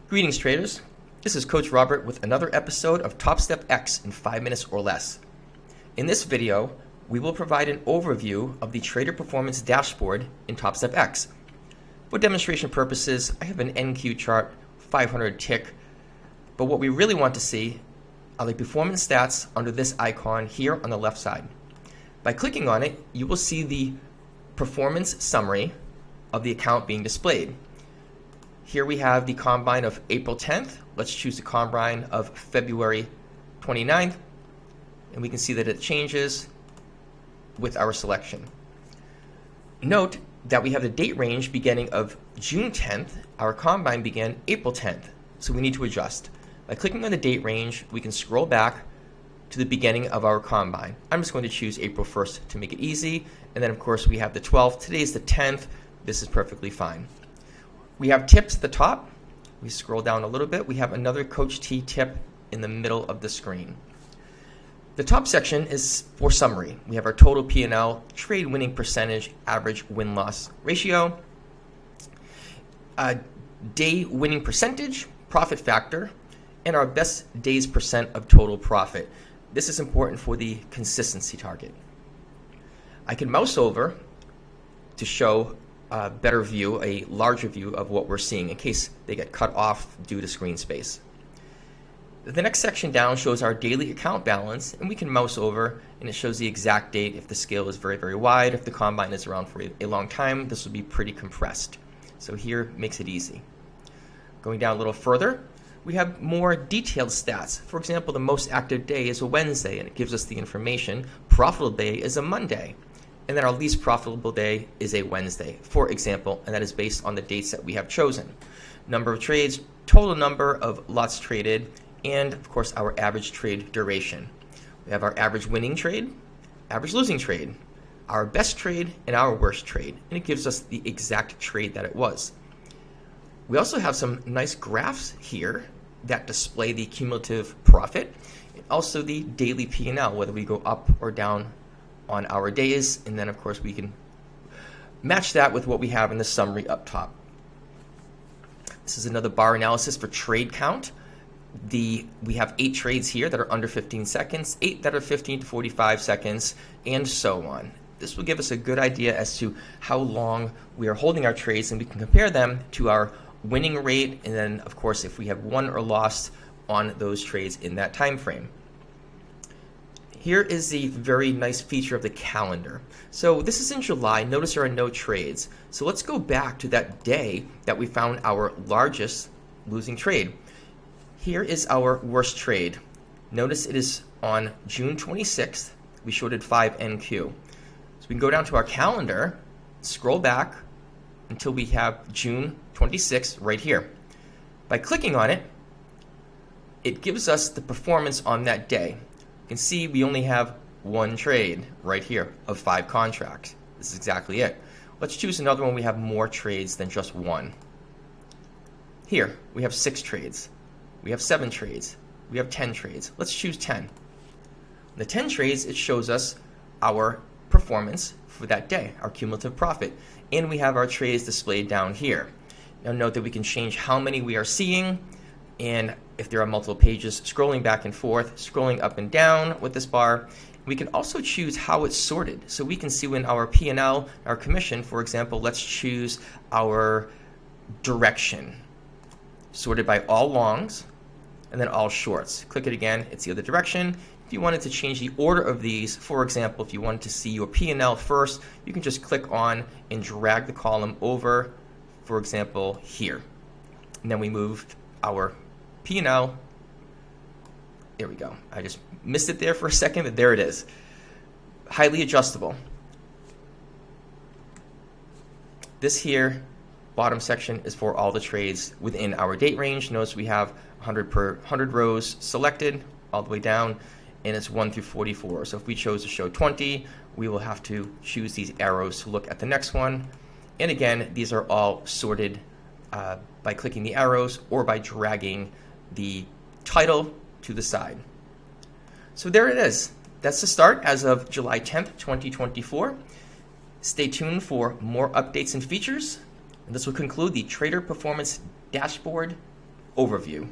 Greetings traders, this is Coach Robert with another episode of TopstepX in 5 minutes or less. In this video, we will provide an overview of the trader performance dashboard in TopstepX. For demonstration purposes, I have an NQ chart, 500 tick, but what we really want to see are the performance stats under this icon here on the left side. By clicking on it, you will see the performance summary of the account being displayed. Here we have the combine of April 10th. Let's choose the combine of February 29th. And we can see that it changes with our selection. Note that we have the date range beginning of June 10th. Our combine began April 10th. So we need to adjust. By clicking on the date range, we can scroll back to the beginning of our combine. I'm just going to choose April 1st to make it easy. And then of course we have the 12th. Today's the 10th. This is perfectly fine. We have tips at the top. We scroll down a little bit. We have another Coach T tip in the middle of the screen. The top section is for summary. We have our total P&L, trade winning percentage, average win-loss ratio, day winning percentage, profit factor, and our best days percent of total profit. This is important for the consistency target. I can mouse over to show a better view, a larger view of what we're seeing in case they get cut off due to screen space. The next section down shows our daily account balance, and we can mouse over and it shows the exact date. If the scale is very, very wide, if the combine is around for a long time, this will be pretty compressed. So here makes it easy. Going down a little further, we have more detailed stats. For example, the most active day is a Wednesday, and it gives us the information. Profitable day is a Monday. And then our least profitable day is a Wednesday, for example, and that is based on the dates that we have chosen. Number of trades, total number of lots traded, and of course our average trade duration. We have our average winning trade, average losing trade, our best trade, and our worst trade, and it gives us the exact trade that it was. We also have some nice graphs here that display the cumulative profit, and also the daily P&L, whether we go up or down on our days, and then of course we can match that with what we have in the summary up top. This is another bar analysis for trade count. We have 8 trades here that are under 15 seconds, 8 that are 15 to 45 seconds, and so on. This will give us a good idea as to how long we are holding our trades, and we can compare them to our winning rate, and then of course if we have won or lost on those trades in that time frame. Here is the very nice feature of the calendar. So this is in July. Notice there are no trades. So let's go back to that day that we found our largest losing trade. Here is our worst trade. Notice it is on June 26th. We shorted 5 NQ. So we can go down to our calendar, scroll back until we have June 26th right here. By clicking on it, it gives us the performance on that day. You can see we only have 1 trade right here of 5 contracts. This is exactly it. Let's choose another one we have more trades than just 1. Here, we have 6 trades. We have 7 trades. We have 10 trades. Let's choose 10. The 10 trades, it shows us our performance for that day, our cumulative profit. And we have our trades displayed down here. Now note that we can change how many we are seeing, and if there are multiple pages, scrolling back and forth, scrolling up and down with this bar. We can also choose how it's sorted. So we can see when our P&L, our commission, for example, let's choose our direction, sorted by all longs and then all shorts. Click it again, it's the other direction. If you wanted to change the order of these, for example, if you wanted to see your P&L first, you can just click on and drag the column over, for example, here. And then we moved our P&L. There we go. I just missed it there for a second, but there it is. Highly adjustable. This here, bottom section, is for all the trades within our date range. Notice we have 100 rows selected all the way down, and it's 1 through 44. So if we chose to show 20, we will have to choose these arrows to look at the next one. And again, these are all sorted by clicking the arrows or by dragging the title to the side. So there it is. That's the start as of July 10th, 2024. Stay tuned for more updates and features. And this will conclude the Trader Performance Dashboard overview.